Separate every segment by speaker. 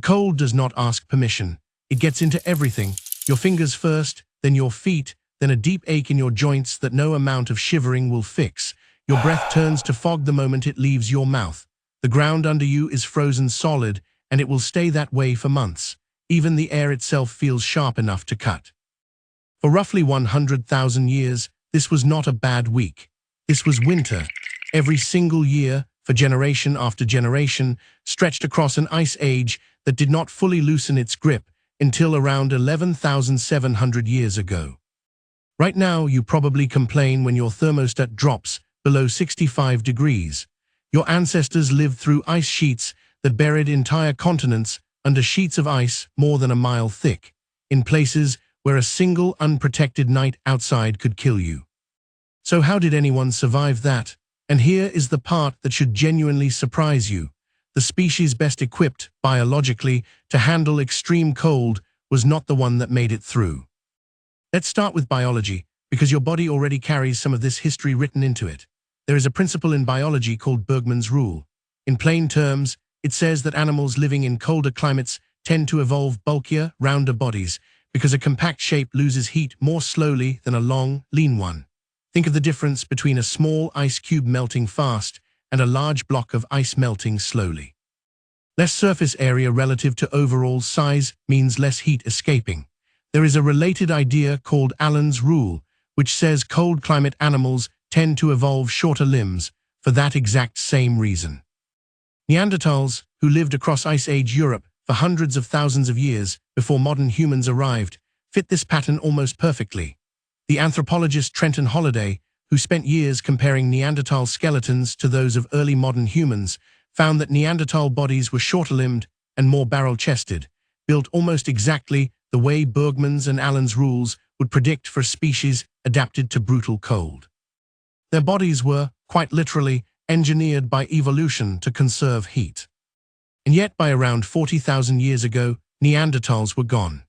Speaker 1: cold does not ask permission. It gets into everything. Your fingers first, then your feet, then a deep ache in your joints that no amount of shivering will fix. Your breath turns to fog the moment it leaves your mouth. The ground under you is frozen solid, and it will stay that way for months. Even the air itself feels sharp enough to cut. For roughly 100,000 years, this was not a bad week. This was winter. Every single year, for generation after generation, stretched across an ice age that did not fully loosen its grip until around 11,700 years ago. Right now, you probably complain when your thermostat drops below 65 degrees. Your ancestors lived through ice sheets that buried entire continents under sheets of ice more than a mile thick, in places where a single unprotected night outside could kill you. So how did anyone survive that? And here is the part that should genuinely surprise you. The species best equipped, biologically, to handle extreme cold was not the one that made it through. Let's start with biology, because your body already carries some of this history written into it. There is a principle in biology called Bergmann's rule. In plain terms, it says that animals living in colder climates tend to evolve bulkier, rounder bodies, because a compact shape loses heat more slowly than a long, lean one. Think of the difference between a small ice cube melting fast and a large block of ice melting slowly. Less surface area relative to overall size means less heat escaping. There is a related idea called Allen's rule, which says cold climate animals tend to evolve shorter limbs for that exact same reason. Neanderthals, who lived across Ice Age Europe for hundreds of thousands of years before modern humans arrived, fit this pattern almost perfectly. The anthropologist Trenton Holliday, who spent years comparing Neanderthal skeletons to those of early modern humans, found that Neanderthal bodies were shorter-limbed and more barrel-chested, built almost exactly the way Bergmann's and Allen's rules would predict for species adapted to brutal cold. Their bodies were, quite literally, engineered by evolution to conserve heat. And yet, by around 40,000 years ago, Neanderthals were gone.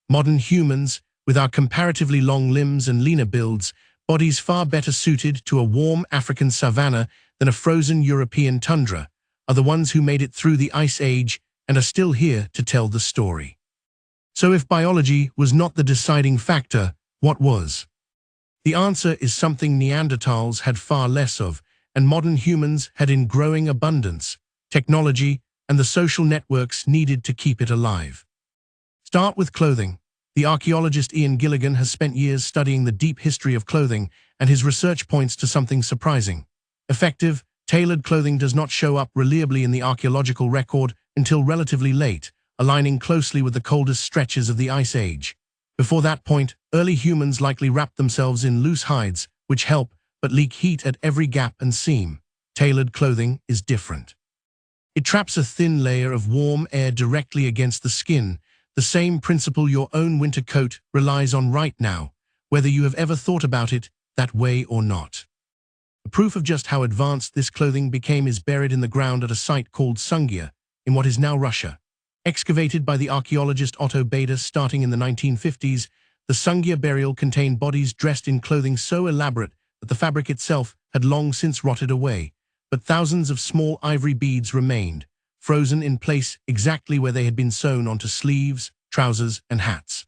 Speaker 1: Modern humans, with our comparatively long limbs and leaner builds, bodies far better suited to a warm African savanna than a frozen European tundra, are the ones who made it through the Ice Age and are still here to tell the story. So if biology was not the deciding factor, what was? The answer is something Neanderthals had far less of, and modern humans had in growing abundance: technology and the social networks needed to keep it alive. Start with clothing. The archaeologist Ian Gilligan has spent years studying the deep history of clothing, and his research points to something surprising. Effective, tailored clothing does not show up reliably in the archaeological record until relatively late, aligning closely with the coldest stretches of the Ice Age. Before that point, early humans likely wrapped themselves in loose hides, which help but leak heat at every gap and seam. Tailored clothing is different. It traps a thin layer of warm air directly against the skin, the same principle your own winter coat relies on right now, whether you have ever thought about it that way or not. The proof of just how advanced this clothing became is buried in the ground at a site called Sungia, in what is now Russia. Excavated by the archaeologist Otto Bader starting in the 1950s, the Sungia burial contained bodies dressed in clothing so elaborate that the fabric itself had long since rotted away, but thousands of small ivory beads remained, frozen in place exactly where they had been sewn onto sleeves, trousers, and hats.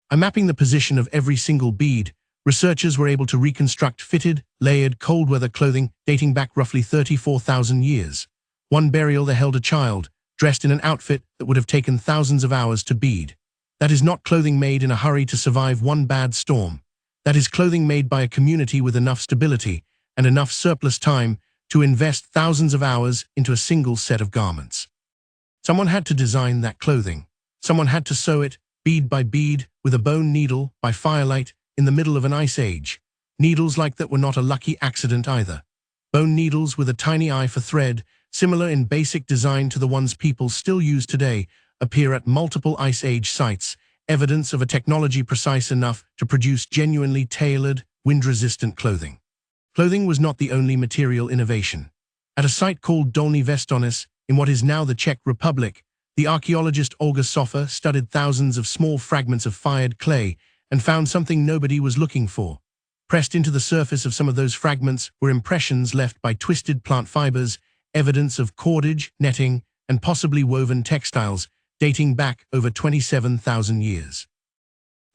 Speaker 1: By mapping the position of every single bead, researchers were able to reconstruct fitted, layered, cold-weather clothing dating back roughly 34,000 years. One burial they held a child, dressed in an outfit that would have taken thousands of hours to bead. That is not clothing made in a hurry to survive one bad storm. That is clothing made by a community with enough stability and enough surplus time to invest thousands of hours into a single set of garments. Someone had to design that clothing. Someone had to sew it, bead by bead, with a bone needle, by firelight, in the middle of an ice age. Needles like that were not a lucky accident either. Bone needles with a tiny eye for thread, similar in basic design to the ones people still use today, appear at multiple Ice Age sites, evidence of a technology precise enough to produce genuinely tailored, wind-resistant clothing. Clothing was not the only material innovation. At a site called Dolní Věstonice, in what is now the Czech Republic, the archaeologist Olga Sofa studied thousands of small fragments of fired clay and found something nobody was looking for. Pressed into the surface of some of those fragments were impressions left by twisted plant fibers, evidence of cordage, netting, and possibly woven textiles, dating back over 27,000 years.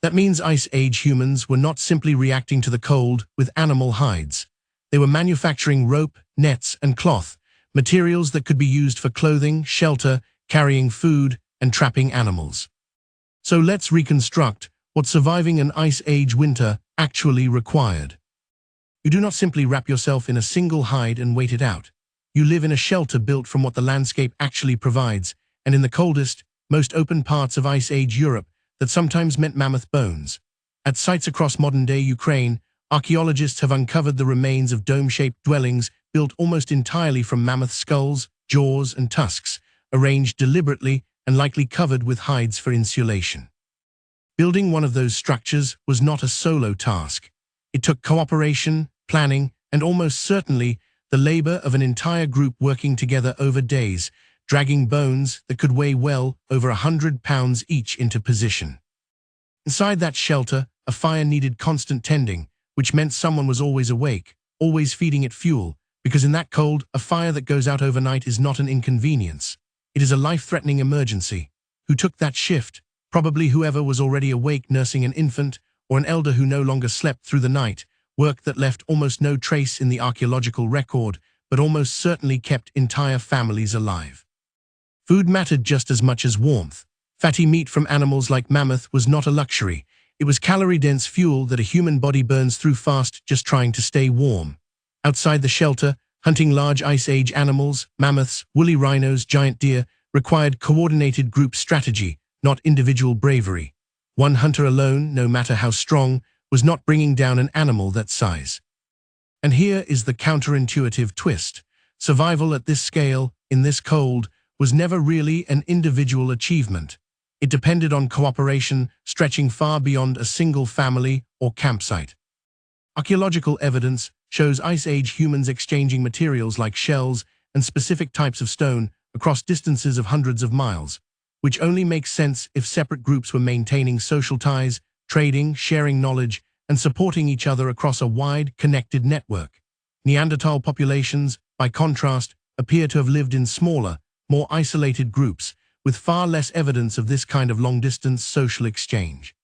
Speaker 1: That means Ice Age humans were not simply reacting to the cold with animal hides. They were manufacturing rope, nets, and cloth, materials that could be used for clothing, shelter, carrying food, and trapping animals. So let's reconstruct what surviving an Ice Age winter actually required. You do not simply wrap yourself in a single hide and wait it out. You live in a shelter built from what the landscape actually provides, and in the coldest, most open parts of Ice Age Europe that sometimes meant mammoth bones. At sites across modern-day Ukraine, archaeologists have uncovered the remains of dome-shaped dwellings built almost entirely from mammoth skulls, jaws, and tusks, arranged deliberately and likely covered with hides for insulation. Building one of those structures was not a solo task. It took cooperation, planning, and almost certainly the labor of an entire group working together over days, dragging bones that could weigh well over 100 pounds each into position. Inside that shelter, a fire needed constant tending, which meant someone was always awake, always feeding it fuel, because in that cold, a fire that goes out overnight is not an inconvenience. It is a life-threatening emergency. Who took that shift? Probably whoever was already awake nursing an infant, or an elder who no longer slept through the night, work that left almost no trace in the archaeological record, but almost certainly kept entire families alive. Food mattered just as much as warmth. Fatty meat from animals like mammoth was not a luxury. It was calorie-dense fuel that a human body burns through fast just trying to stay warm. Outside the shelter, hunting large Ice Age animals, mammoths, woolly rhinos, giant deer, required coordinated group strategy, not individual bravery. One hunter alone, no matter how strong, was not bringing down an animal that size. And here is the counterintuitive twist. Survival at this scale, in this cold, was never really an individual achievement. It depended on cooperation stretching far beyond a single family or campsite. Archaeological evidence shows Ice Age humans exchanging materials like shells and specific types of stone across distances of hundreds of miles, which only makes sense if separate groups were maintaining social ties, trading, sharing knowledge, and supporting each other across a wide, connected network. Neanderthal populations, by contrast, appear to have lived in smaller, more isolated groups, with far less evidence of this kind of long-distance social exchange.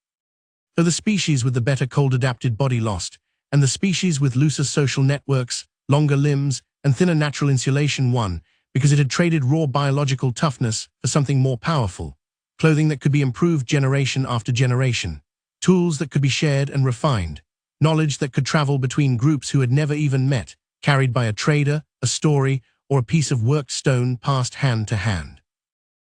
Speaker 1: So the species with the better cold-adapted body lost, and the species with looser social networks, longer limbs, and thinner natural insulation won, because it had traded raw biological toughness for something more powerful, clothing that could be improved generation after generation, tools that could be shared and refined, knowledge that could travel between groups who had never even met, carried by a trader, a story, or a piece of worked stone passed hand to hand.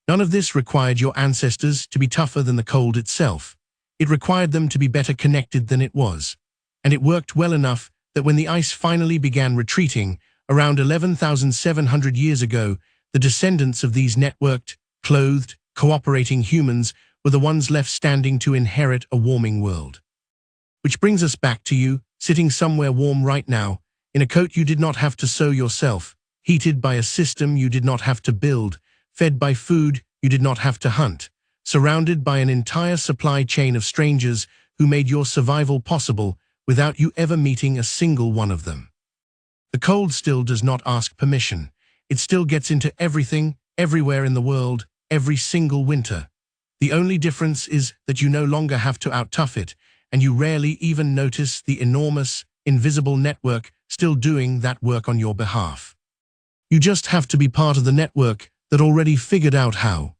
Speaker 1: None of this required your ancestors to be tougher than the cold itself. It required them to be better connected than it was. And it worked well enough that when the ice finally began retreating, around 11,700 years ago, the descendants of these networked, clothed, cooperating humans were the ones left standing to inherit a warming world. Which brings us back to you, sitting somewhere warm right now, in a coat you did not have to sew yourself, heated by a system you did not have to build, fed by food you did not have to hunt, surrounded by an entire supply chain of strangers who made your survival possible without you ever meeting a single one of them. The cold still does not ask permission. It still gets into everything, everywhere in the world, every single winter. The only difference is that you no longer have to out-tough it, and you rarely even notice the enormous, invisible network still doing that work on your behalf. You just have to be part of the network that already figured out how.